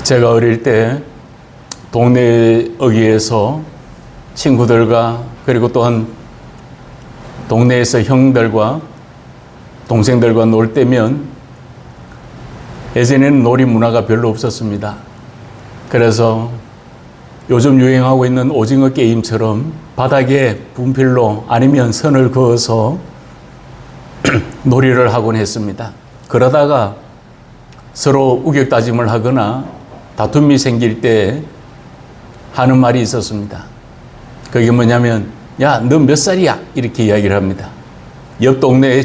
제가 어릴 때 동네 어귀에서 친구들과 그리고 또한 동네에서 형들과 동생들과 놀 때면 예전에는 놀이 문화가 별로 없었습니다. 그래서 요즘 유행하고 있는 오징어 게임처럼 바닥에 분필로 아니면 선을 그어서 놀이를 하곤 했습니다. 그러다가 서로 우격다짐을 하거나 다툼이 생길 때 하는 말이 있었습니다. 그게 뭐냐면, 야, 너 몇 살이야? 이렇게 이야기를 합니다. 옆 동네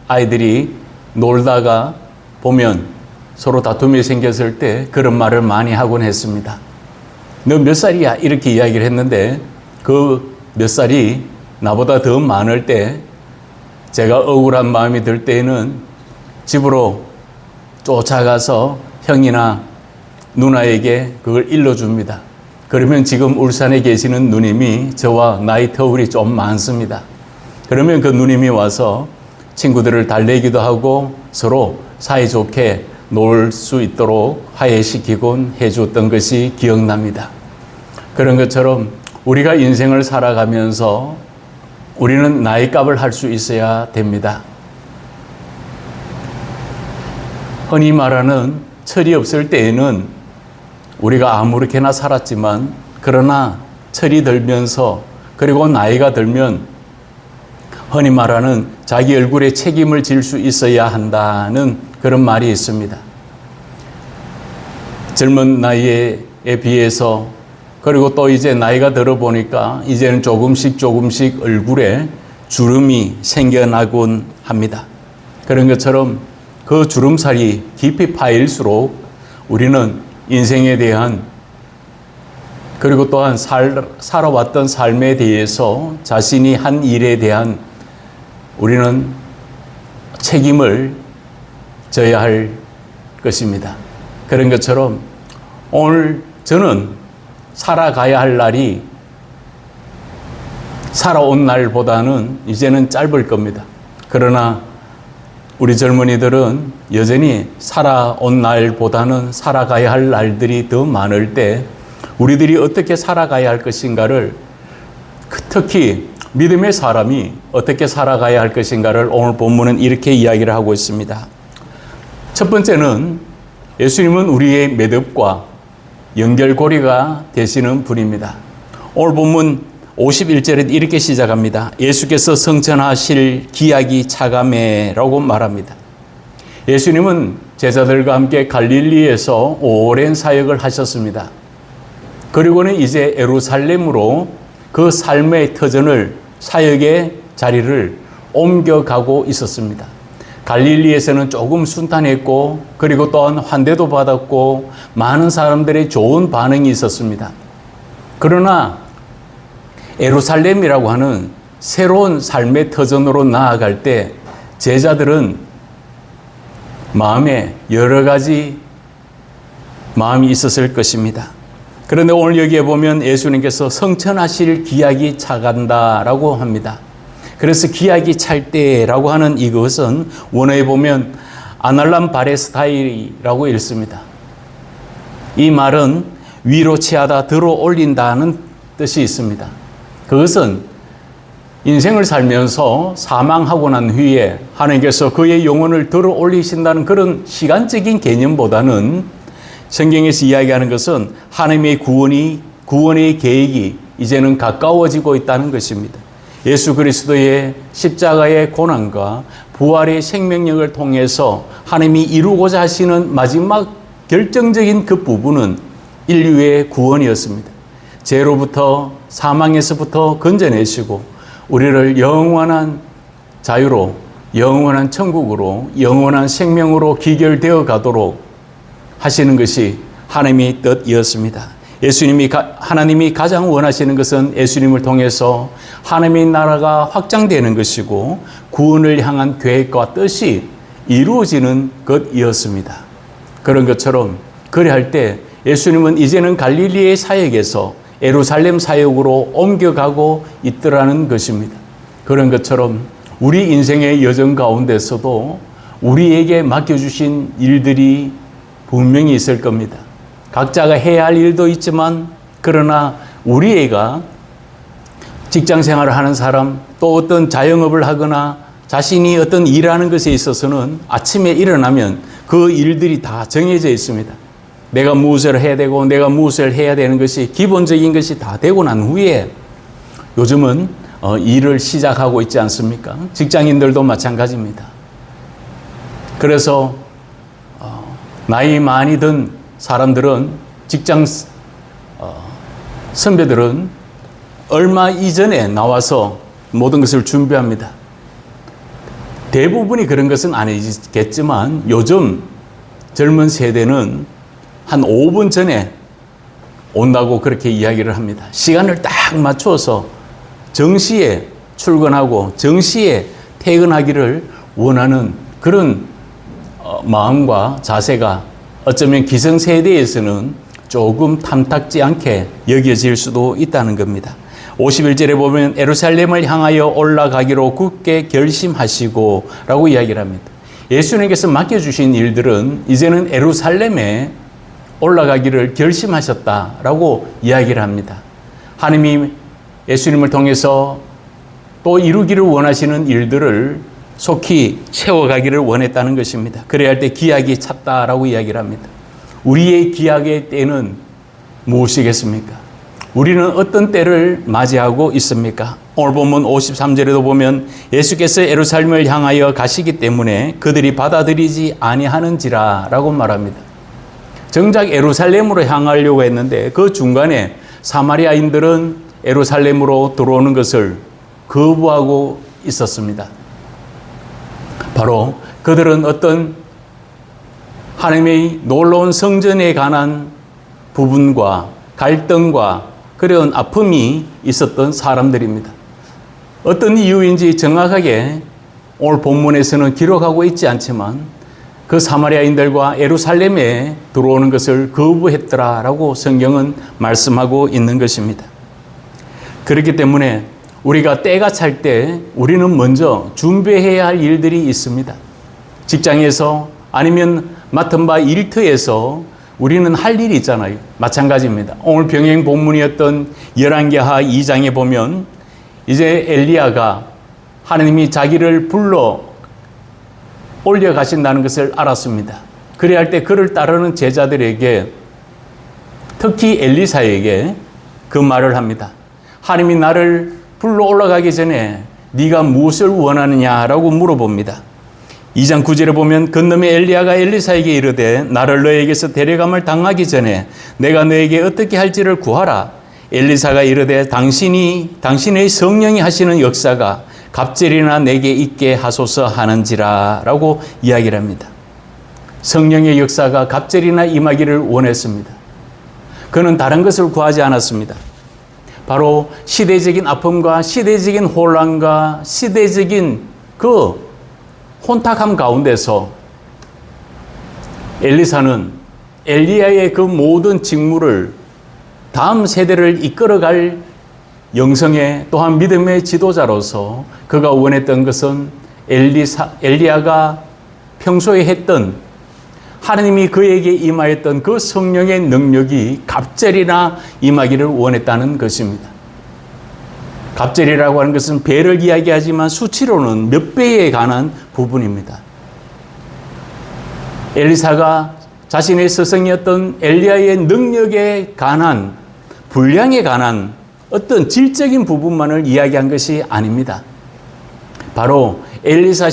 아이들이 놀다가 보면 서로 다툼이 생겼을 때 그런 말을 많이 하곤 했습니다. 너 몇 살이야? 이렇게 이야기를 했는데 그 몇 살이 나보다 더 많을 때 제가 억울한 마음이 들 때에는 집으로 쫓아가서 형이나 누나에게 그걸 일러줍니다. 그러면 지금 울산에 계시는 누님이 저와 나이 터울이 좀 많습니다. 그러면 그 누님이 와서 친구들을 달래기도 하고 서로 사이좋게 놀 수 있도록 화해시키곤 해줬던 것이 기억납니다. 그런 것처럼 우리가 인생을 살아가면서 우리는 나이값을 할 수 있어야 됩니다. 흔히 말하는 철이 없을 때에는 우리가 아무렇게나 살았지만 그러나 철이 들면서 그리고 나이가 들면 흔히 말하는 자기 얼굴에 책임을 질 수 있어야 한다는 그런 말이 있습니다. 젊은 나이에 비해서 그리고 또 이제 나이가 들어보니까 이제는 조금씩 얼굴에 주름이 생겨나곤 합니다. 그런 것처럼 그 주름살이 깊이 파일수록 우리는 인생에 대한 그리고 또한 살아왔던 삶에 대해서 자신이 한 일에 대한 우리는 책임을 져야 할 것입니다. 그런 것처럼 오늘 저는 살아가야 할 날이 살아온 날보다는 이제는 짧을 겁니다. 그러나 우리 젊은이들은 여전히 살아온 날보다는 살아가야 할 날들이 더 많을 때 우리들이 어떻게 살아가야 할 것인가를 특히 믿음의 사람이 어떻게 살아가야 할 것인가를 오늘 본문은 이렇게 이야기를 하고 있습니다. 첫 번째는 예수님은 우리의 매듭과 연결고리가 되시는 분입니다. 오늘 본문 51절에 이렇게 시작합니다. 예수께서 성천하실 기약이 차감해라고 말합니다. 예수님은 제자들과 함께 갈릴리에서 오랜 사역을 하셨습니다. 그리고는 이제 예루살렘으로 그 삶의 터전을 사역의 자리를 옮겨가고 있었습니다. 갈릴리에서는 조금 순탄했고 그리고 또한 환대도 받았고 많은 사람들의 좋은 반응이 있었습니다. 그러나 예루살렘이라고 하는 새로운 삶의 터전으로 나아갈 때 제자들은 마음에 여러 가지 마음이 있었을 것입니다. 그런데 오늘 여기에 보면 예수님께서 성천하실 기약이 차간다라고 합니다. 그래서 기약이 찰 때라고 하는 이것은 원어에 보면 아날람 바레스타이라고 읽습니다. 이 말은 위로 치하다 들어 올린다는 뜻이 있습니다. 그것은 인생을 살면서 사망하고 난 후에 하나님께서 그의 영혼을 들어 올리신다는 그런 시간적인 개념보다는 성경에서 이야기하는 것은 하나님의 구원의 계획이 이제는 가까워지고 있다는 것입니다. 예수 그리스도의 십자가의 고난과 부활의 생명력을 통해서 하나님이 이루고자 하시는 마지막 결정적인 그 부분은 인류의 구원이었습니다. 죄로부터 사망에서부터 건져내시고 우리를 영원한 자유로 영원한 천국으로 영원한 생명으로 기결되어 가도록 하시는 것이 하나님의 뜻이었습니다. 하나님이 가장 원하시는 것은 예수님을 통해서 하나님의 나라가 확장되는 것이고 구원을 향한 계획과 뜻이 이루어지는 것이었습니다. 그런 것처럼 그리할 때 예수님은 이제는 갈릴리의 사역에서 예루살렘 사역으로 옮겨가고 있더라는 것입니다. 그런 것처럼 우리 인생의 여정 가운데서도 우리에게 맡겨주신 일들이 분명히 있을 겁니다. 각자가 해야 할 일도 있지만 그러나 우리 애가 직장 생활을 하는 사람 또 어떤 자영업을 하거나 자신이 어떤 일하는 것에 있어서는 아침에 일어나면 그 일들이 다 정해져 있습니다. 내가 무엇을 해야 되고 내가 무엇을 해야 되는 것이 기본적인 것이 다 되고 난 후에 요즘은 일을 시작하고 있지 않습니까? 직장인들도 마찬가지입니다. 그래서 나이 많이 든 사람들은 직장 선배들은 얼마 이전에 나와서 모든 것을 준비합니다. 대부분이 그런 것은 아니겠지만 요즘 젊은 세대는 한 5분 전에 온다고 그렇게 이야기를 합니다. 시간을 딱 맞춰서 정시에 출근하고 정시에 퇴근하기를 원하는 그런 마음과 자세가 어쩌면 기성세대에서는 조금 탐탁지 않게 여겨질 수도 있다는 겁니다. 51절에 보면 예루살렘을 향하여 올라가기로 굳게 결심하시고 라고 이야기를 합니다. 예수님께서 맡겨주신 일들은 이제는 예루살렘에 올라가기를 결심하셨다라고 이야기를 합니다. 하나님이 예수님을 통해서 또 이루기를 원하시는 일들을 속히 채워가기를 원했다는 것입니다. 그래야 할 때 기약이 찼다라고 이야기를 합니다. 우리의 기약의 때는 무엇이겠습니까? 우리는 어떤 때를 맞이하고 있습니까? 오늘 본문 53절에도 보면 예수께서 예루살렘을 향하여 가시기 때문에 그들이 받아들이지 아니하는지라 라고 말합니다. 정작 예루살렘으로 향하려고 했는데 그 중간에 사마리아인들은 예루살렘으로 들어오는 것을 거부하고 있었습니다. 바로 그들은 어떤 하나님의 놀라운 성전에 관한 부분과 갈등과 그런 아픔이 있었던 사람들입니다. 어떤 이유인지 정확하게 오늘 본문에서는 기록하고 있지 않지만 그 사마리아인들과 예루살렘에 들어오는 것을 거부했더라라고 성경은 말씀하고 있는 것입니다. 그렇기 때문에 우리가 때가 찰 때 우리는 먼저 준비해야 할 일들이 있습니다. 직장에서 아니면 맡은 바 일터에서 우리는 할 일이 있잖아요. 마찬가지입니다. 오늘 병행 본문이었던 열왕기하 2장에 보면 이제 엘리야가 하나님이 자기를 불러 올려가신다는 것을 알았습니다. 그래야 할 때 그를 따르는 제자들에게 특히 엘리사에게 그 말을 합니다. 하나님이 나를 불러 올라가기 전에 네가 무엇을 원하느냐라고 물어봅니다. 2장 9절에 보면 그놈의 엘리야가 엘리사에게 이르되 나를 너에게서 데려감을 당하기 전에 내가 너에게 어떻게 할지를 구하라. 엘리사가 이르되 당신의 성령이 하시는 역사가 갑절이나 내게 있게 하소서 하는지라 라고 이야기를 합니다. 성령의 역사가 갑절이나 임하기를 원했습니다. 그는 다른 것을 구하지 않았습니다. 바로 시대적인 아픔과 시대적인 혼란과 시대적인 그 혼탁함 가운데서 엘리사는 엘리야의 그 모든 직무를 다음 세대를 이끌어갈 영성의 또한 믿음의 지도자로서 그가 원했던 것은 엘리야가 평소에 했던 하나님이 그에게 임하였던 그 성령의 능력이 갑절이나 임하기를 원했다는 것입니다. 갑절이라고 하는 것은 배를 이야기하지만 수치로는 몇 배에 관한 부분입니다. 엘리사가 자신의 스승이었던 엘리야의 능력에 관한 분량에 관한 어떤 질적인 부분만을 이야기한 것이 아닙니다. 바로 엘리야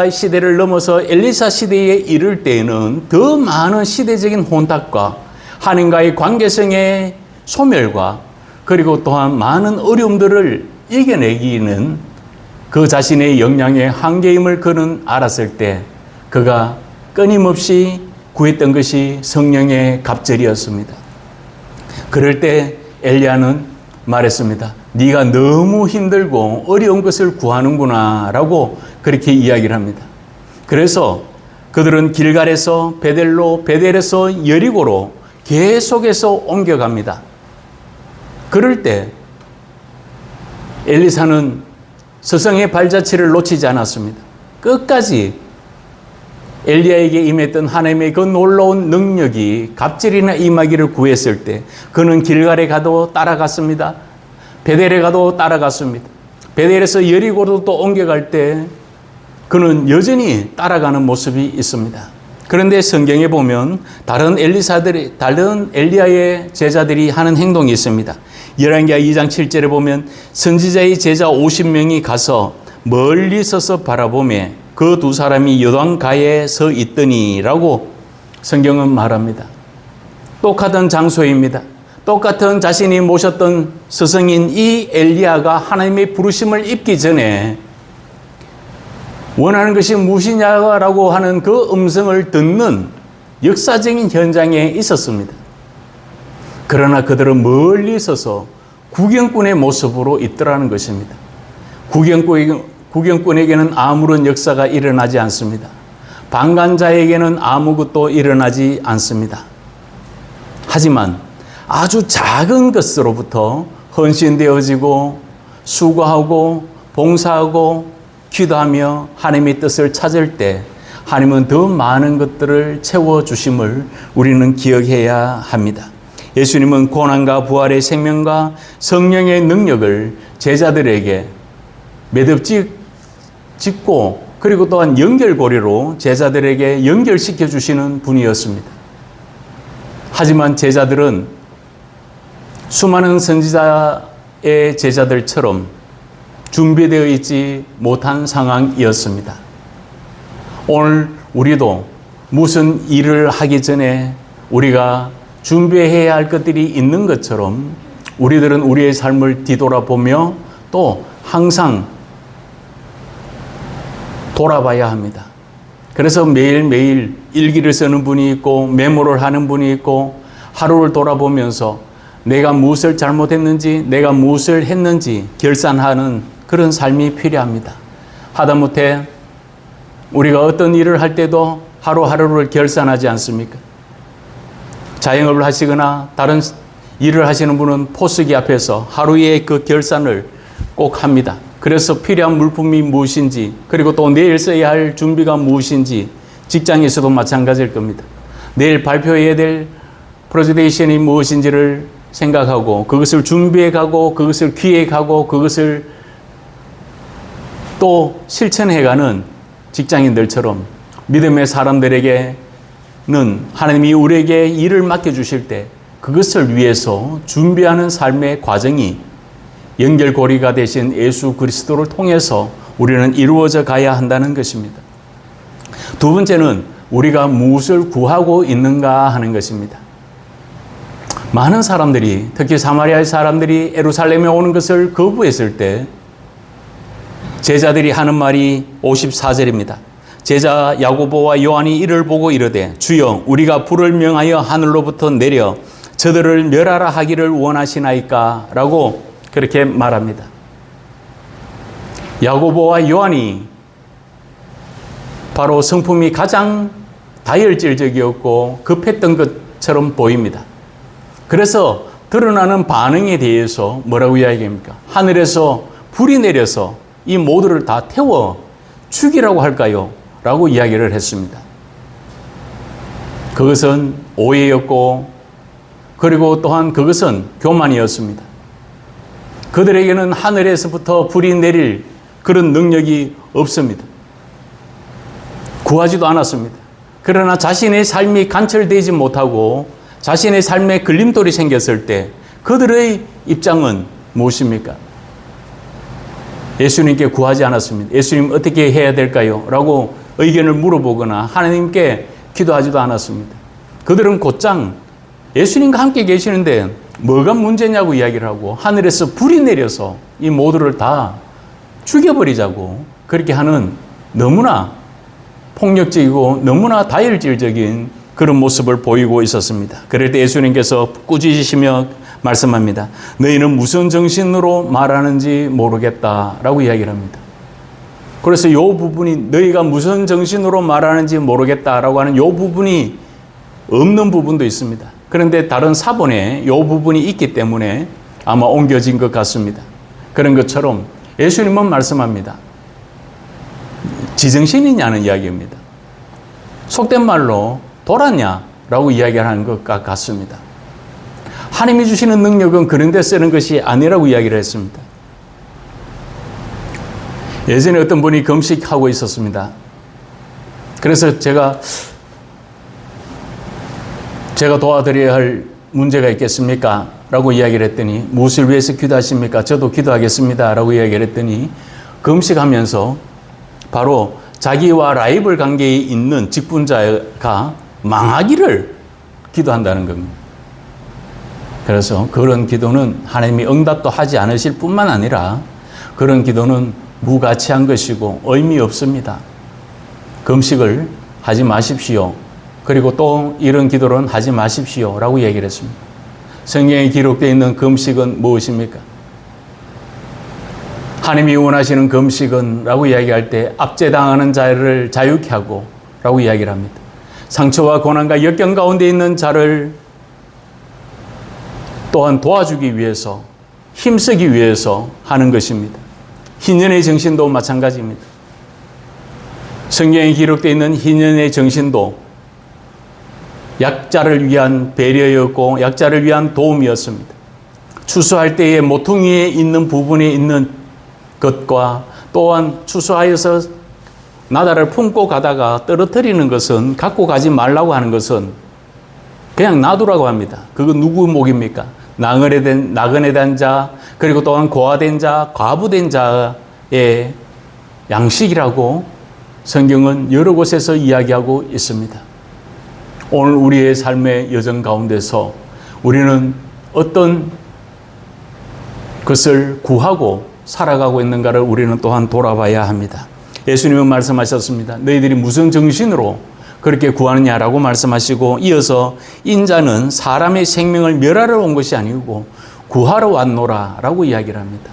시대를 넘어서 엘리사 시대에 이를 때에는 더 많은 시대적인 혼탁과 하나님과의 관계성의 소멸과 그리고 또한 많은 어려움들을 이겨내기는 그 자신의 역량의 한계임을 그는 알았을 때 그가 끊임없이 구했던 것이 성령의 갑절이었습니다. 그럴 때 엘리야는 말했습니다. 네가 너무 힘들고 어려운 것을 구하는구나 라고 그렇게 이야기를 합니다. 그래서 그들은 길갈에서 베델에서 여리고로 계속해서 옮겨갑니다. 그럴 때 엘리사는 스승의 발자취를 놓치지 않았습니다. 끝까지 엘리야에게 임했던 하나님의 그 놀라운 능력이 갑절이나 임하기를 구했을 때 그는 길갈에 가도 따라갔습니다. 베델에 가도 따라갔습니다. 베델에서 여리고로 또 옮겨갈 때 그는 여전히 따라가는 모습이 있습니다. 그런데 성경에 보면 다른 엘리야의 제자들이 하는 행동이 있습니다. 열왕기하 2장 7절에 보면 선지자의 제자 50명이 가서 멀리 서서 바라보며 그 두 사람이 요단가에 서 있더니라고 성경은 말합니다. 똑같은 장소입니다. 똑같은 자신이 모셨던 스승인 이 엘리야가 하나님의 부르심을 입기 전에 원하는 것이 무엇이냐라고 하는 그 음성을 듣는 역사적인 현장에 있었습니다. 그러나 그들은 멀리 서서 구경꾼의 모습으로 있더라는 것입니다. 구경꾼에게는 아무런 역사가 일어나지 않습니다. 방관자에게는 아무것도 일어나지 않습니다. 하지만 아주 작은 것으로부터 헌신되어지고 수고하고 봉사하고 기도하며 하나님의 뜻을 찾을 때 하나님은 더 많은 것들을 채워주심을 우리는 기억해야 합니다. 예수님은 고난과 부활의 생명과 성령의 능력을 제자들에게 매듭짓고 그리고 또한 연결고리로 제자들에게 연결시켜 주시는 분이었습니다. 하지만 제자들은 수많은 선지자의 제자들처럼 준비되어 있지 못한 상황이었습니다. 오늘 우리도 무슨 일을 하기 전에 우리가 준비해야 할 것들이 있는 것처럼 우리들은 우리의 삶을 뒤돌아보며 또 항상 돌아봐야 합니다. 그래서 매일매일 일기를 쓰는 분이 있고 메모를 하는 분이 있고 하루를 돌아보면서 내가 무엇을 잘못했는지 내가 무엇을 했는지 결산하는 그런 삶이 필요합니다. 하다못해 우리가 어떤 일을 할 때도 하루하루를 결산하지 않습니까? 자영업을 하시거나 다른 일을 하시는 분은 포스기 앞에서 하루의 그 결산을 꼭 합니다. 그래서 필요한 물품이 무엇인지 그리고 또 내일 써야 할 준비가 무엇인지 직장에서도 마찬가지일 겁니다. 내일 발표해야 될 프레젠테이션이 무엇인지를 생각하고 그것을 준비해가고 그것을 기획하고 그것을 또 실천해가는 직장인들처럼 믿음의 사람들에게는 하나님이 우리에게 일을 맡겨주실 때 그것을 위해서 준비하는 삶의 과정이 연결고리가 되신 예수 그리스도를 통해서 우리는 이루어져 가야 한다는 것입니다. 두 번째는 우리가 무엇을 구하고 있는가 하는 것입니다. 많은 사람들이 특히 사마리아의 사람들이 예루살렘에 오는 것을 거부했을 때 제자들이 하는 말이 54절입니다. 제자 야고보와 요한이 이를 보고 이르되 주여 우리가 불을 명하여 하늘로부터 내려 저들을 멸하라 하기를 원하시나이까? 라고 그렇게 말합니다. 야고보와 요한이 바로 성품이 가장 다혈질적이었고 급했던 것처럼 보입니다. 그래서 드러나는 반응에 대해서 뭐라고 이야기합니까? 하늘에서 불이 내려서 이 모두를 다 태워 죽이라고 할까요? 라고 이야기를 했습니다. 그것은 오해였고 그리고 또한 그것은 교만이었습니다. 그들에게는 하늘에서부터 불이 내릴 그런 능력이 없습니다. 구하지도 않았습니다. 그러나 자신의 삶이 관철되지 못하고 자신의 삶에 걸림돌이 생겼을 때 그들의 입장은 무엇입니까? 예수님께 구하지 않았습니다. 예수님 어떻게 해야 될까요? 라고 의견을 물어보거나 하나님께 기도하지도 않았습니다. 그들은 곧장 예수님과 함께 계시는데 뭐가 문제냐고 이야기를 하고 하늘에서 불이 내려서 이 모두를 다 죽여버리자고 그렇게 하는 너무나 폭력적이고 너무나 다혈질적인 그런 모습을 보이고 있었습니다. 그럴 때 예수님께서 꾸짖으시며 말씀합니다. 너희는 무슨 정신으로 말하는지 모르겠다라고 이야기를 합니다. 그래서 이 부분이 너희가 무슨 정신으로 말하는지 모르겠다라고 하는 이 부분이 없는 부분도 있습니다. 그런데 다른 사본에 이 부분이 있기 때문에 아마 옮겨진 것 같습니다. 그런 것처럼 예수님은 말씀합니다. 지정신이냐는 이야기입니다. 속된 말로 돌았냐라고 이야기를 하는 것 같습니다. 하나님이 주시는 능력은 그런 데 쓰는 것이 아니라고 이야기를 했습니다. 예전에 어떤 분이 금식하고 있었습니다. 그래서 제가 도와드려야 할 문제가 있겠습니까? 라고 이야기를 했더니 무엇을 위해서 기도하십니까? 저도 기도하겠습니다. 라고 이야기를 했더니 금식하면서 바로 자기와 라이벌 관계에 있는 직분자가 망하기를 기도한다는 겁니다. 그래서 그런 기도는 하나님이 응답도 하지 않으실 뿐만 아니라 그런 기도는 무가치한 것이고 의미 없습니다. 금식을 하지 마십시오. 그리고 또 이런 기도는 하지 마십시오. 라고 얘기를 했습니다. 성경에 기록되어 있는 금식은 무엇입니까? 하나님이 원하시는 금식은 라고 이야기할 때 압제당하는 자를 자유케 하고 라고 이야기를 합니다. 상처와 고난과 역경 가운데 있는 자를 또한 도와주기 위해서 힘쓰기 위해서 하는 것입니다. 희년의 정신도 마찬가지입니다. 성경에 기록되어 있는 희년의 정신도 약자를 위한 배려였고 약자를 위한 도움이었습니다. 추수할 때에 모퉁이에 있는 부분에 있는 것과 또한 추수하여서 나다를 품고 가다가 떨어뜨리는 것은 갖고 가지 말라고 하는 것은 그냥 놔두라고 합니다. 그건 누구 목입니까? 나그네 된 자, 그리고 또한 고아된 자, 과부된 자의 양식이라고 성경은 여러 곳에서 이야기하고 있습니다. 오늘 우리의 삶의 여정 가운데서 우리는 어떤 것을 구하고 살아가고 있는가를 우리는 또한 돌아봐야 합니다. 예수님은 말씀하셨습니다. 너희들이 무슨 정신으로 그렇게 구하느냐라고 말씀하시고 이어서 인자는 사람의 생명을 멸하러 온 것이 아니고 구하러 왔노라 라고 이야기를 합니다.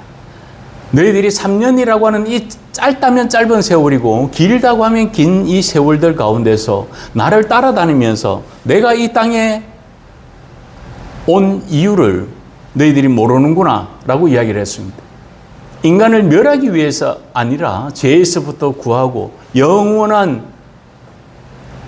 너희들이 3년이라고 하는 이 짧다면 짧은 세월이고 길다고 하면 긴 이 세월들 가운데서 나를 따라다니면서 내가 이 땅에 온 이유를 너희들이 모르는구나 라고 이야기를 했습니다. 인간을 멸하기 위해서 아니라 죄에서부터 구하고 영원한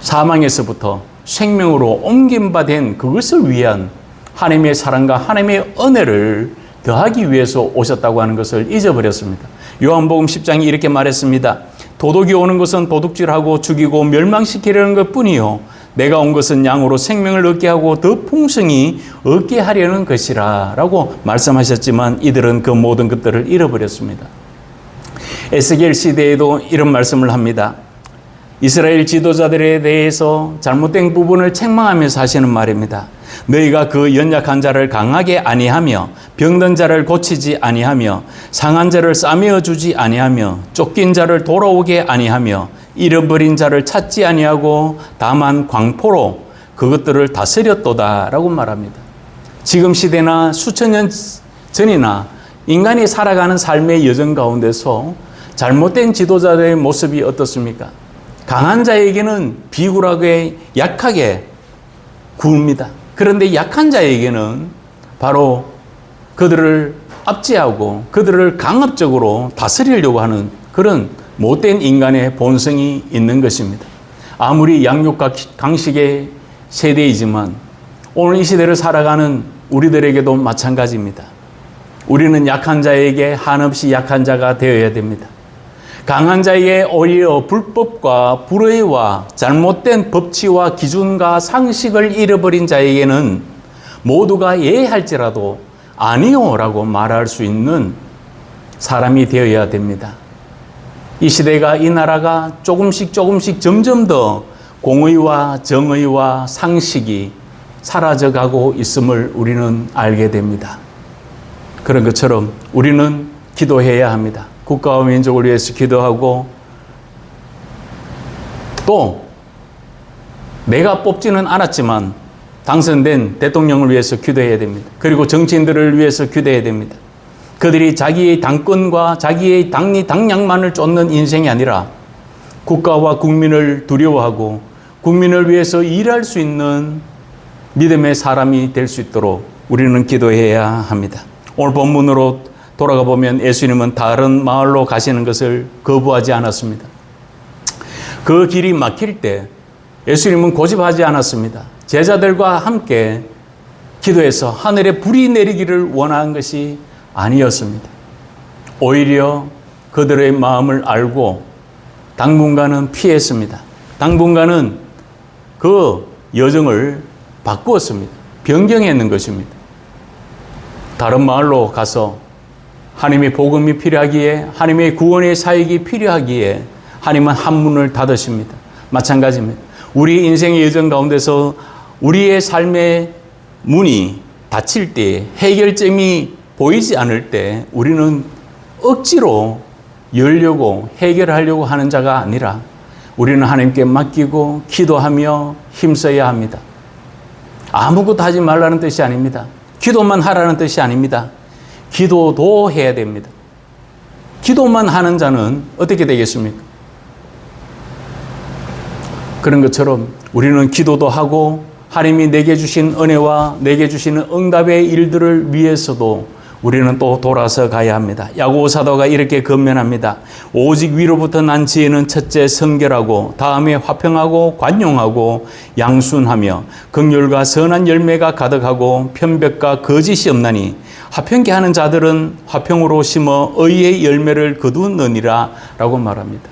사망에서부터 생명으로 옮김받은 그것을 위한 하나님의 사랑과 하나님의 은혜를 더하기 위해서 오셨다고 하는 것을 잊어버렸습니다. 요한복음 10장이 이렇게 말했습니다. 도둑이 오는 것은 도둑질하고 죽이고 멸망시키려는 것뿐이요 내가 온 것은 양으로 생명을 얻게 하고 더 풍성히 얻게 하려는 것이라 라고 말씀하셨지만 이들은 그 모든 것들을 잃어버렸습니다. 에스겔 시대에도 이런 말씀을 합니다. 이스라엘 지도자들에 대해서 잘못된 부분을 책망하면서 하시는 말입니다. 너희가 그 연약한 자를 강하게 아니하며 병든 자를 고치지 아니하며 상한 자를 싸매어 주지 아니하며 쫓긴 자를 돌아오게 아니하며 잃어버린 자를 찾지 아니하고 다만 광포로 그것들을 다스렸도다 라고 말합니다. 지금 시대나 수천 년 전이나 인간이 살아가는 삶의 여정 가운데서 잘못된 지도자들의 모습이 어떻습니까? 강한 자에게는 비굴하게 약하게 구웁니다. 그런데 약한 자에게는 바로 그들을 압제하고 그들을 강압적으로 다스리려고 하는 그런 못된 인간의 본성이 있는 것입니다. 아무리 양육과 강식의 세대이지만 오늘 이 시대를 살아가는 우리들에게도 마찬가지입니다. 우리는 약한 자에게 한없이 약한 자가 되어야 됩니다. 강한 자에게 오히려 불법과 불의와 잘못된 법치와 기준과 상식을 잃어버린 자에게는 모두가 예할지라도 아니요 라고 말할 수 있는 사람이 되어야 됩니다. 이 시대가 이 나라가 조금씩 점점 더 공의와 정의와 상식이 사라져가고 있음을 우리는 알게 됩니다. 그런 것처럼 우리는 기도해야 합니다. 국가와 민족을 위해서 기도하고 또 내가 뽑지는 않았지만 당선된 대통령을 위해서 기도해야 됩니다. 그리고 정치인들을 위해서 기도해야 됩니다. 그들이 자기의 당권과 자기의 당량만을 쫓는 인생이 아니라 국가와 국민을 두려워하고 국민을 위해서 일할 수 있는 믿음의 사람이 될 수 있도록 우리는 기도해야 합니다. 오늘 본문으로 돌아가 보면 예수님은 다른 마을로 가시는 것을 거부하지 않았습니다. 그 길이 막힐 때 예수님은 고집하지 않았습니다. 제자들과 함께 기도해서 하늘에 불이 내리기를 원한 것이 아니었습니다. 오히려 그들의 마음을 알고 당분간은 피했습니다. 당분간은 그 여정을 바꾸었습니다. 변경했는 것입니다. 다른 마을로 가서 하나님의 복음이 필요하기에, 하나님의 구원의 사역이 필요하기에 하나님은 한 문을 닫으십니다. 마찬가지입니다. 우리 인생의 여정 가운데서 우리의 삶의 문이 닫힐 때, 해결점이 보이지 않을 때 우리는 억지로 열려고 해결하려고 하는 자가 아니라 우리는 하나님께 맡기고 기도하며 힘써야 합니다. 아무것도 하지 말라는 뜻이 아닙니다. 기도만 하라는 뜻이 아닙니다. 기도도 해야 됩니다. 기도만 하는 자는 어떻게 되겠습니까? 그런 것처럼 우리는 기도도 하고 하나님이 내게 주신 은혜와 내게 주시는 응답의 일들을 위해서도 우리는 또 돌아서 가야 합니다. 야고보 사도가 이렇게 권면합니다. 오직 위로부터 난 지혜는 첫째 성결하고 다음에 화평하고 관용하고 양순하며 긍휼과 선한 열매가 가득하고 편벽과 거짓이 없나니 화평케 하는 자들은 화평으로 심어 의의 열매를 거두느니라 라고 말합니다.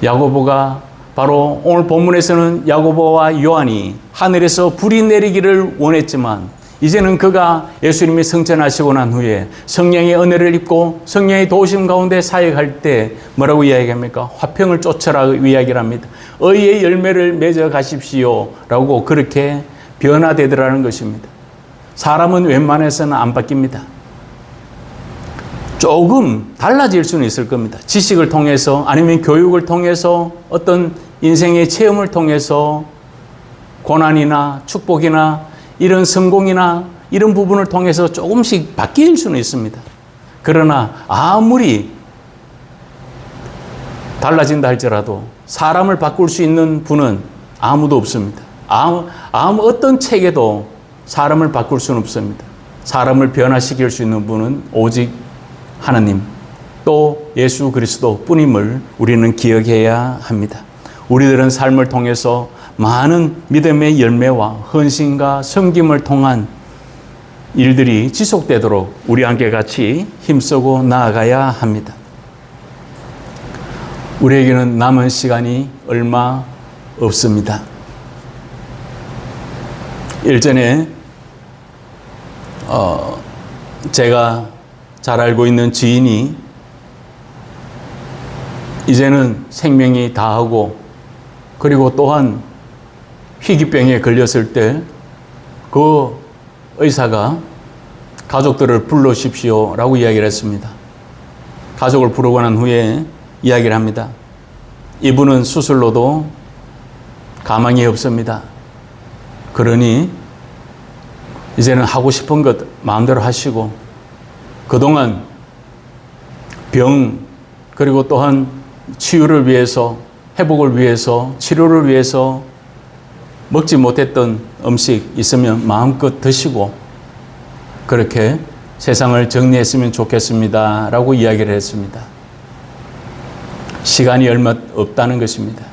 야고보가 바로 오늘 본문에서는 야고보와 요한이 하늘에서 불이 내리기를 원했지만 이제는 그가 예수님이 승천하시고 난 후에 성령의 은혜를 입고 성령의 도우심 가운데 사역할 때 뭐라고 이야기합니까? 화평을 쫓아라 이야기를 합니다. 의의 열매를 맺어 가십시오 라고 그렇게 변화되더라는 것입니다. 사람은 웬만해서는 안 바뀝니다. 조금 달라질 수는 있을 겁니다. 지식을 통해서 아니면 교육을 통해서 어떤 인생의 체험을 통해서 고난이나 축복이나 이런 성공이나 이런 부분을 통해서 조금씩 바뀔 수는 있습니다. 그러나 아무리 달라진다 할지라도 사람을 바꿀 수 있는 분은 아무도 없습니다. 어떤 책에도 사람을 바꿀 수는 없습니다. 사람을 변화시킬 수 있는 분은 오직 하나님, 또 예수 그리스도 뿐임을 우리는 기억해야 합니다. 우리들은 삶을 통해서 많은 믿음의 열매와 헌신과 섬김을 통한 일들이 지속되도록 우리 함께 같이 힘쓰고 나아가야 합니다. 우리에게는 남은 시간이 얼마 없습니다. 일전에 제가 잘 알고 있는 지인이 이제는 생명이 다하고 그리고 또한 희귀병에 걸렸을 때 그 의사가 가족들을 불러십시오 라고 이야기를 했습니다. 가족을 부르고 난 후에 이야기를 합니다. 이분은 수술로도 가망이 없습니다. 그러니 이제는 하고 싶은 것 마음대로 하시고 그동안 병 그리고 또한 치유를 위해서 회복을 위해서 치료를 위해서 먹지 못했던 음식 있으면 마음껏 드시고 그렇게 세상을 정리했으면 좋겠습니다 라고 이야기를 했습니다. 시간이 얼마 없다는 것입니다.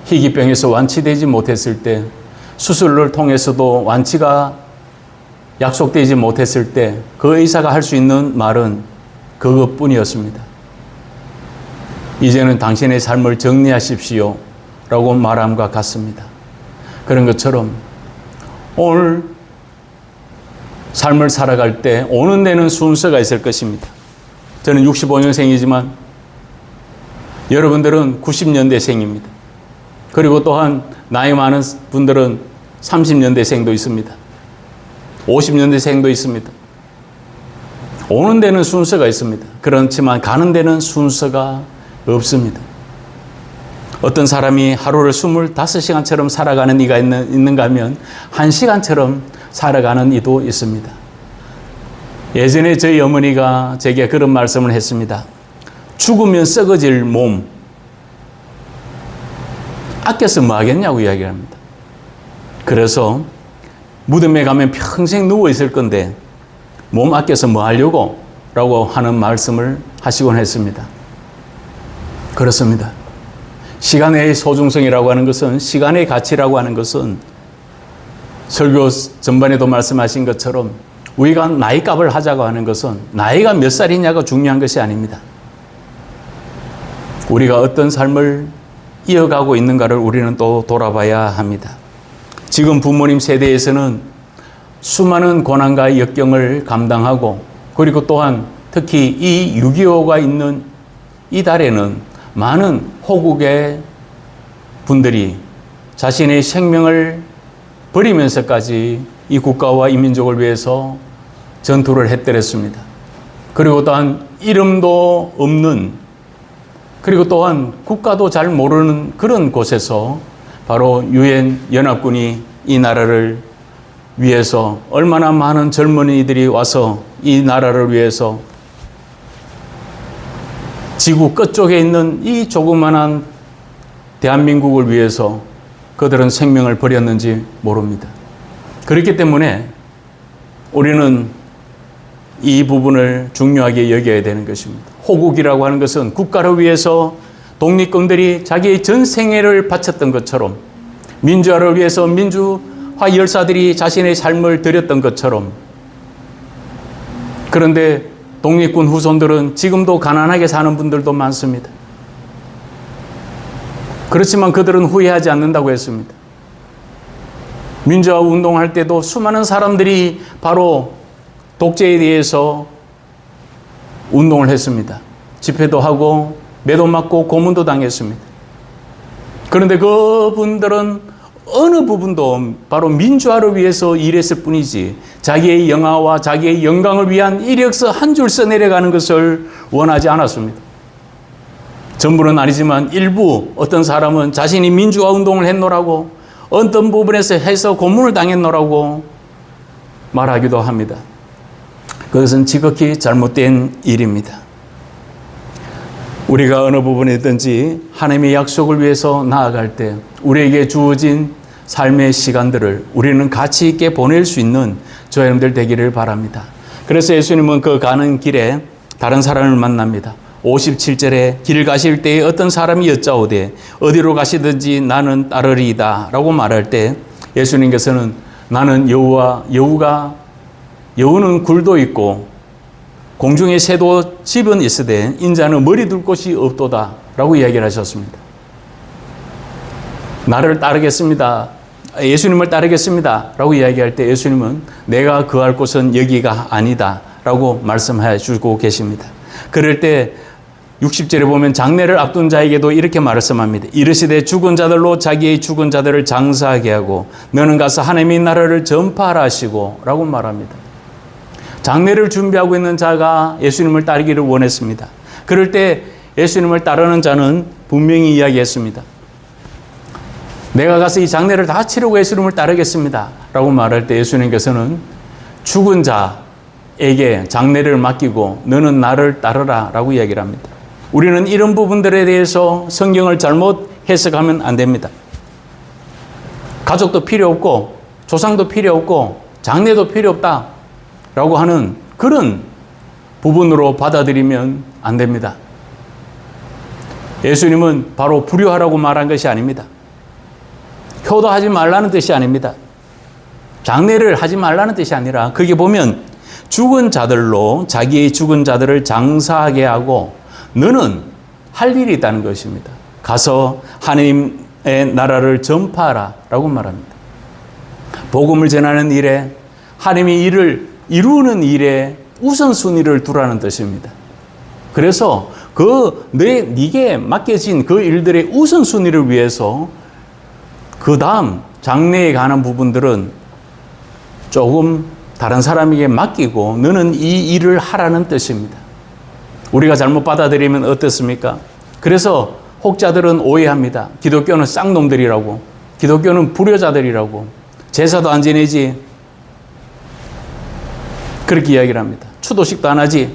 희귀병에서 완치되지 못했을 때 수술을 통해서도 완치가 약속되지 못했을 때 그 의사가 할 수 있는 말은 그것뿐이었습니다. 이제는 당신의 삶을 정리하십시오 라고 말함과 같습니다. 그런 것처럼 오늘 삶을 살아갈 때 오는 데는 순서가 있을 것입니다. 저는 65년생이지만 여러분들은 90년대생입니다. 그리고 또한 나이 많은 분들은 30년대생도 있습니다. 50년대생도 있습니다. 오는 데는 순서가 있습니다. 그렇지만 가는 데는 순서가 없습니다. 어떤 사람이 하루를 25시간처럼 살아가는 이가 있는가 하면 1시간처럼 살아가는 이도 있습니다. 예전에 저희 어머니가 제게 그런 말씀을 했습니다. 죽으면 썩어질 몸 아껴서 뭐 하겠냐고 이야기를 합니다. 그래서 무덤에 가면 평생 누워 있을 건데 몸 아껴서 뭐 하려고? 라고 하는 말씀을 하시곤 했습니다. 그렇습니다. 시간의 소중성이라고 하는 것은, 시간의 가치라고 하는 것은 설교 전반에도 말씀하신 것처럼 우리가 나이값을 하자고 하는 것은 나이가 몇 살이냐가 중요한 것이 아닙니다. 우리가 어떤 삶을 이어가고 있는가를 우리는 또 돌아봐야 합니다. 지금 부모님 세대에서는 수많은 고난과 역경을 감당하고, 그리고 또한 특히 이 6.25가 있는 이 달에는 많은 호국의 분들이 자신의 생명을 버리면서까지 이 국가와 이 민족을 위해서 전투를 했더랬습니다. 그리고 또한 이름도 없는, 그리고 또한 국가도 잘 모르는 그런 곳에서 바로 유엔 연합군이 이 나라를 위해서 얼마나 많은 젊은이들이 와서 이 나라를 위해서 지구 끝쪽에 있는 이 조그만한 대한민국을 위해서 그들은 생명을 버렸는지 모릅니다. 그렇기 때문에 우리는 이 부분을 중요하게 여겨야 되는 것입니다. 호국이라고 하는 것은 국가를 위해서 독립군들이 자기의 전 생애를 바쳤던 것처럼, 민주화를 위해서 민주화 열사들이 자신의 삶을 드렸던 것처럼, 그런데 독립군 후손들은 지금도 가난하게 사는 분들도 많습니다. 그렇지만 그들은 후회하지 않는다고 했습니다. 민주화 운동할 때도 수많은 사람들이 바로 독재에 대해서 운동을 했습니다. 집회도 하고 매도 맞고 고문도 당했습니다. 그런데 그분들은 어느 부분도 바로 민주화를 위해서 일했을 뿐이지 자기의 영화와 자기의 영광을 위한 이력서 한 줄 써내려가는 것을 원하지 않았습니다. 전부는 아니지만 일부 어떤 사람은 자신이 민주화 운동을 했노라고, 어떤 부분에서 해서 고문을 당했노라고 말하기도 합니다. 그것은 지극히 잘못된 일입니다. 우리가 어느 부분이든지 하나님의 약속을 위해서 나아갈 때 우리에게 주어진 삶의 시간들을 우리는 가치 있게 보낼 수 있는 저와 여러분들 되기를 바랍니다. 그래서 예수님은 그 가는 길에 다른 사람을 만납니다. 57절에 길 가실 때에 어떤 사람이 여짜오되 어디로 가시든지 나는 따르리이다 라고 말할 때 예수님께서는 나는 여우는 굴도 있고 공중에 새도 집은 있으되 인자는 머리 둘 곳이 없도다 라고 이야기를 하셨습니다. 나를 따르겠습니다, 예수님을 따르겠습니다 라고 이야기할 때 예수님은 내가 거할 곳은 여기가 아니다 라고 말씀해 주고 계십니다. 그럴 때 60절에 보면 장례를 앞둔 자에게도 이렇게 말씀합니다. 이르시되 죽은 자들로 자기의 죽은 자들을 장사하게 하고 너는 가서 하나님의 나라를 전파하라 하시고 라고 말합니다. 장례를 준비하고 있는 자가 예수님을 따르기를 원했습니다. 그럴 때 예수님을 따르는 자는 분명히 이야기했습니다. 내가 가서 이 장례를 다 치르고 예수님을 따르겠습니다 라고 말할 때 예수님께서는 죽은 자에게 장례를 맡기고 너는 나를 따르라 라고 이야기를 합니다. 우리는 이런 부분들에 대해서 성경을 잘못 해석하면 안 됩니다. 가족도 필요 없고 조상도 필요 없고 장례도 필요 없다 라고 하는 그런 부분으로 받아들이면 안 됩니다. 예수님은 바로 불효하라고 말한 것이 아닙니다. 효도하지 말라는 뜻이 아닙니다. 장례를 하지 말라는 뜻이 아니라 거기 보면 죽은 자들로 자기의 죽은 자들을 장사하게 하고 너는 할 일이 있다는 것입니다. 가서 하나님의 나라를 전파하라 라고 말합니다. 복음을 전하는 일에 하나님의 일을 이루는 일에 우선순위를 두라는 뜻입니다. 그래서 네게 맡겨진 그 일들의 우선순위를 위해서 그 다음 장래에 관한 부분들은 조금 다른 사람에게 맡기고 너는 이 일을 하라는 뜻입니다. 우리가 잘못 받아들이면 어떻습니까? 그래서 혹자들은 오해합니다. 기독교는 쌍놈들이라고, 기독교는 불효자들이라고, 제사도 안 지내지 그렇게 이야기를 합니다. 추도식도 안 하지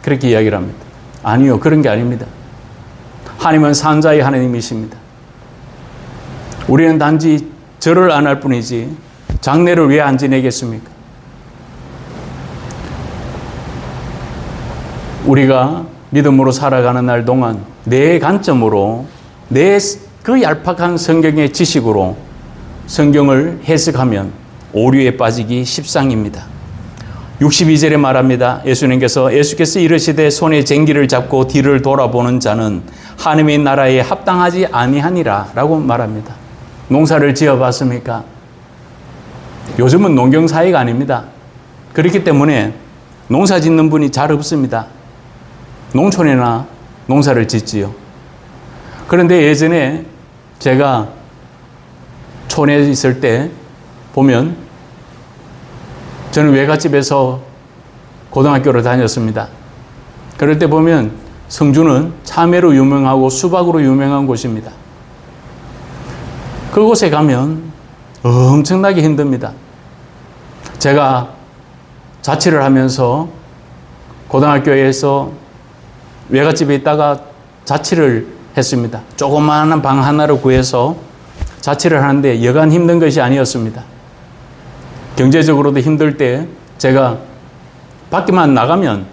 그렇게 이야기를 합니다. 아니요, 그런 게 아닙니다. 하나님은 산자의 하나님이십니다. 우리는 단지 절을 안 할 뿐이지 장례를 왜 안 지내겠습니까? 우리가 믿음으로 살아가는 날 동안 내 관점으로, 내 그 얄팍한 성경의 지식으로 성경을 해석하면 오류에 빠지기 십상입니다. 62절에 말합니다. 예수께서 이르시되 손에 쟁기를 잡고 뒤를 돌아보는 자는 하나님의 나라에 합당하지 아니하니라 라고 말합니다. 농사를 지어봤습니까? 요즘은 농경사회가 아닙니다. 그렇기 때문에 농사 짓는 분이 잘 없습니다. 농촌에나 농사를 짓지요. 그런데 예전에 제가 촌에 있을 때 보면 저는 외갓집에서 고등학교를 다녔습니다. 그럴 때 보면 성주는 참외로 유명하고 수박으로 유명한 곳입니다. 그곳에 가면 엄청나게 힘듭니다. 제가 자취를 하면서 고등학교에서 외갓집에 있다가 자취를 했습니다. 조그마한 방 하나를 구해서 자취를 하는데 여간 힘든 것이 아니었습니다. 경제적으로도 힘들 때 제가 밖에만 나가면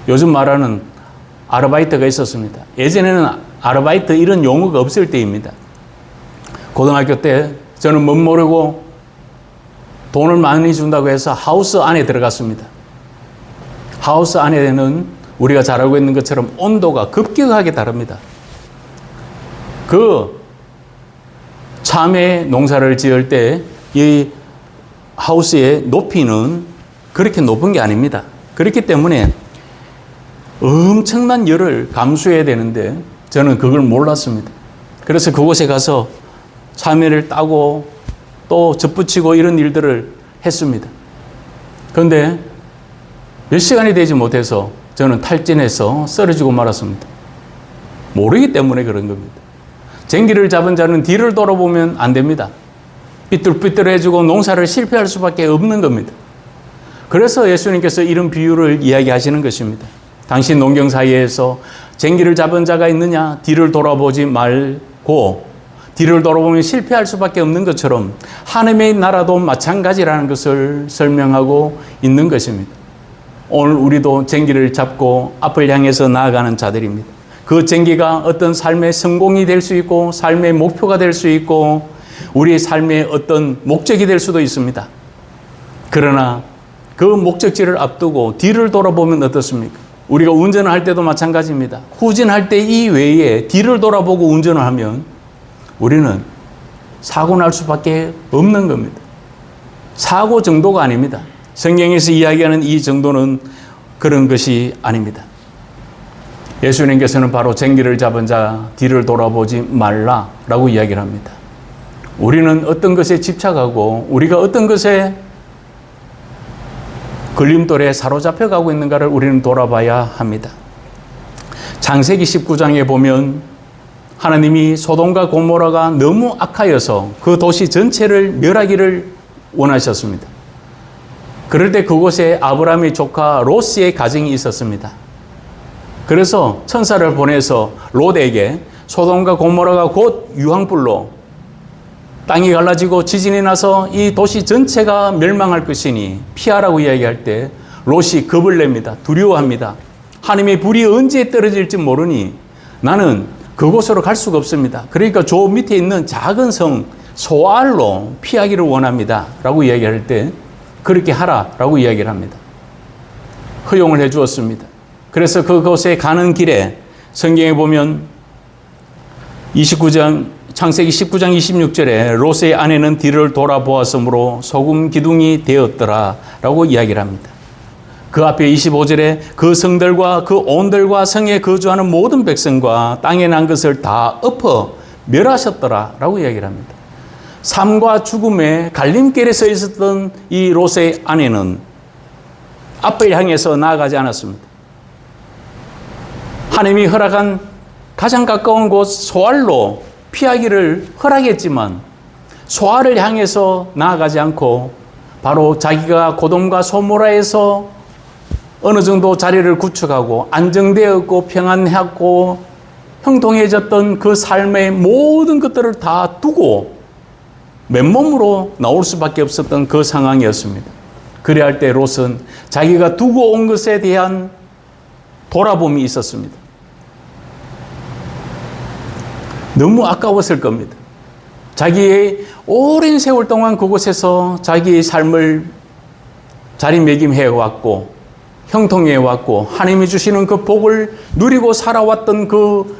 요즘 말하는 아르바이트가 있었습니다. 예전에는 아르바이트 이런 용어가 없을 때입니다. 고등학교 때 저는 못 모르고 돈을 많이 준다고 해서 하우스 안에 들어갔습니다. 하우스 안에는 우리가 잘 알고 있는 것처럼 온도가 급격하게 다릅니다. 그 참외 농사를 지을 때 이 하우스의 높이는 그렇게 높은 게 아닙니다. 그렇기 때문에 엄청난 열을 감수해야 되는데 저는 그걸 몰랐습니다. 그래서 그곳에 가서 참외를 따고 또 젖붙이고 이런 일들을 했습니다. 그런데 몇 시간이 되지 못해서 저는 탈진해서 쓰러지고 말았습니다. 모르기 때문에 그런 겁니다. 쟁기를 잡은 자는 뒤를 돌아보면 안 됩니다. 삐뚤삐뚤해지고 농사를 실패할 수밖에 없는 겁니다. 그래서 예수님께서 이런 비유를 이야기하시는 것입니다. 당신 농경 사이에서 쟁기를 잡은 자가 있느냐? 뒤를 돌아보지 말고 뒤를 돌아보면 실패할 수밖에 없는 것처럼 하나님의 나라도 마찬가지라는 것을 설명하고 있는 것입니다. 오늘 우리도 쟁기를 잡고 앞을 향해서 나아가는 자들입니다. 그 쟁기가 어떤 삶의 성공이 될 수 있고 삶의 목표가 될 수 있고 우리의 삶의 어떤 목적이 될 수도 있습니다. 그러나 그 목적지를 앞두고 뒤를 돌아보면 어떻습니까? 우리가 운전을 할 때도 마찬가지입니다. 후진할 때 이외에 뒤를 돌아보고 운전을 하면 우리는 사고 날 수밖에 없는 겁니다. 사고 정도가 아닙니다. 성경에서 이야기하는 이 정도는 그런 것이 아닙니다. 예수님께서는 바로 쟁기를 잡은 자 뒤를 돌아보지 말라라고 이야기를 합니다. 우리는 어떤 것에 집착하고 우리가 어떤 것에 걸림돌에 사로잡혀 가고 있는가를 우리는 돌아봐야 합니다. 창세기 19장에 보면 하나님이 소돔과 고모라가 너무 악하여서 그 도시 전체를 멸하기를 원하셨습니다. 그럴 때 그곳에 아브라함의 조카 롯의 가정이 있었습니다. 그래서 천사를 보내서 롯에게 소돔과 고모라가 곧 유황불로 땅이 갈라지고 지진이 나서 이 도시 전체가 멸망할 것이니 피하라고 이야기할 때 롯이 겁을 냅니다. 두려워합니다. 하나님의 불이 언제 떨어질지 모르니 나는 그곳으로 갈 수가 없습니다. 그러니까 저 밑에 있는 작은 성 소알로 피하기를 원합니다. 라고 이야기할 때 그렇게 하라라고 이야기를 합니다. 허용을 해 주었습니다. 그래서 그곳에 가는 길에 성경에 보면 창세기 19장 26절에 롯의 아내는 뒤를 돌아보았으므로 소금 기둥이 되었더라 라고 이야기를 합니다. 그 앞에 25절에 그 성들과 그 온들과 성에 거주하는 모든 백성과 땅에 난 것을 다 엎어 멸하셨더라 라고 이야기를 합니다. 삶과 죽음의 갈림길에 서 있었던 이 롯의 아내는 앞을 향해서 나아가지 않았습니다. 하나님이 허락한 가장 가까운 곳 소알로 피하기를 허락했지만 소알을 향해서 나아가지 않고 바로 자기가 고돔과 소모라에서 어느 정도 자리를 구축하고 안정되었고 평안하고 형통해졌던 그 삶의 모든 것들을 다 두고 맨몸으로 나올 수밖에 없었던 그 상황이었습니다. 그래야 할 때 롯은 자기가 두고 온 것에 대한 돌아봄이 있었습니다. 너무 아까웠을 겁니다. 자기의 오랜 세월 동안 그곳에서 자기의 삶을 자리매김해 왔고 형통해 왔고 하나님이 주시는 그 복을 누리고 살아왔던 그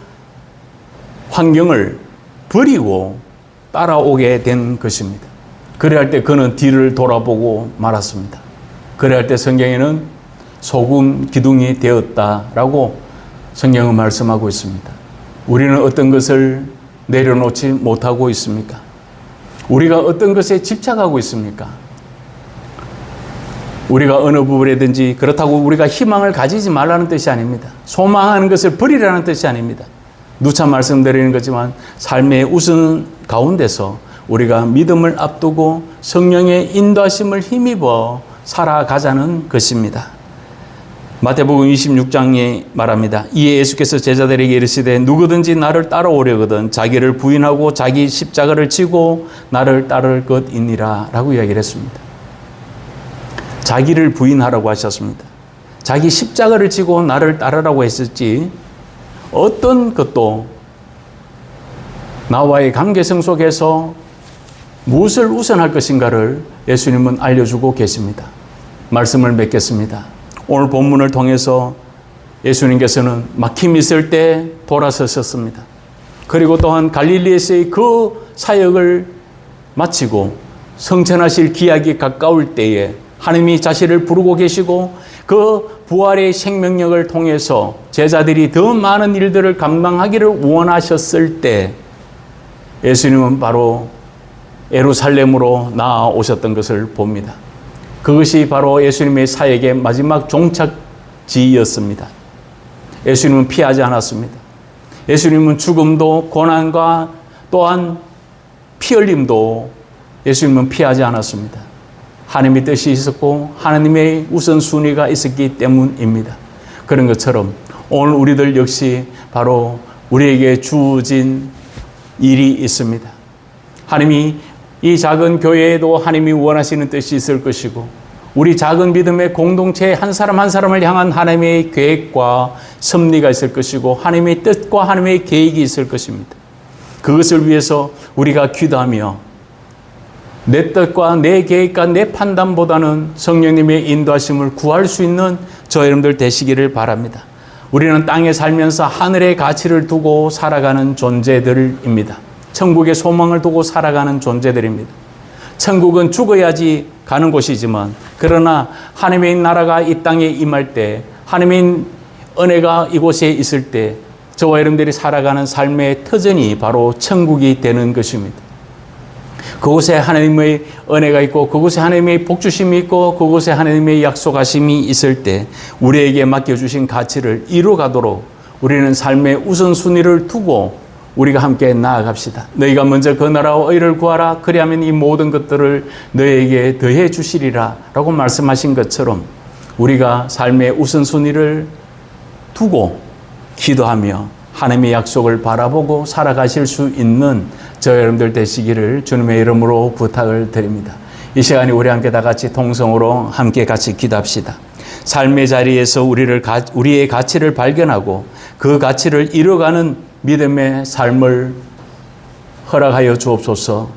환경을 버리고 따라오게 된 것입니다. 그래야 때 그는 뒤를 돌아보고 말았습니다. 그래야 때 성경에는 소금 기둥이 되었다라고 성경은 말씀하고 있습니다. 우리는 어떤 것을 내려놓지 못하고 있습니까? 우리가 어떤 것에 집착하고 있습니까? 우리가 어느 부분이든지 그렇다고 우리가 희망을 가지지 말라는 뜻이 아닙니다. 소망하는 것을 버리라는 뜻이 아닙니다. 누차 말씀드리는 거지만 삶의 우선 가운데서 우리가 믿음을 앞두고 성령의 인도하심을 힘입어 살아가자는 것입니다. 마태복음 26장에 말합니다. 이에 예수께서 제자들에게 이르시되 누구든지 나를 따라오려거든 자기를 부인하고 자기 십자가를 지고 나를 따를 것이니라 라고 이야기를 했습니다. 자기를 부인하라고 하셨습니다. 자기 십자가를 지고 나를 따르라고 했었지 어떤 것도 나와의 관계성 속에서 무엇을 우선할 것인가를 예수님은 알려주고 계십니다. 말씀을 맺겠습니다. 오늘 본문을 통해서 예수님께서는 막힘이 있을 때 돌아서셨습니다. 그리고 또한 갈릴리에서의 그 사역을 마치고 성천하실 기약이 가까울 때에 하나님이 자신을 부르고 계시고 그 부활의 생명력을 통해서 제자들이 더 많은 일들을 감당하기를 원하셨을 때 예수님은 바로 예루살렘으로 나아오셨던 것을 봅니다. 그것이 바로 예수님의 사역의 마지막 종착지였습니다. 예수님은 피하지 않았습니다. 예수님은 죽음도 고난과 또한 피 흘림도 예수님은 피하지 않았습니다. 하나님의 뜻이 있었고 하나님의 우선순위가 있었기 때문입니다. 그런 것처럼 오늘 우리들 역시 바로 우리에게 주어진 일이 있습니다. 하나님이 이 작은 교회에도 하나님이 원하시는 뜻이 있을 것이고 우리 작은 믿음의 공동체 한 사람 한 사람을 향한 하나님의 계획과 섭리가 있을 것이고 하나님의 뜻과 하나님의 계획이 있을 것입니다. 그것을 위해서 우리가 기도하며 내 뜻과 내 계획과 내 판단보다는 성령님의 인도하심을 구할 수 있는 저 여러분들 되시기를 바랍니다. 우리는 땅에 살면서 하늘의 가치를 두고 살아가는 존재들입니다. 천국의 소망을 두고 살아가는 존재들입니다. 천국은 죽어야지 가는 곳이지만 그러나 하나님의 나라가 이 땅에 임할 때 하나님의 은혜가 이곳에 있을 때 저와 여러분들이 살아가는 삶의 터전이 바로 천국이 되는 것입니다. 그곳에 하나님의 은혜가 있고 그곳에 하나님의 복주심이 있고 그곳에 하나님의 약속하심이 있을 때 우리에게 맡겨주신 가치를 이루어가도록 우리는 삶의 우선순위를 두고 우리가 함께 나아갑시다. 너희가 먼저 그 나라와 의를 구하라. 그리하면 이 모든 것들을 너희에게 더해 주시리라 라고 말씀하신 것처럼 우리가 삶의 우선순위를 두고 기도하며 하나님의 약속을 바라보고 살아가실 수 있는 저 여러분들 되시기를 주님의 이름으로 부탁을 드립니다. 이 시간에 우리 함께 다 같이 통성으로 함께 같이 기도합시다. 삶의 자리에서 우리의 가치를 발견하고 그 가치를 이뤄가는 믿음의 삶을 허락하여 주옵소서.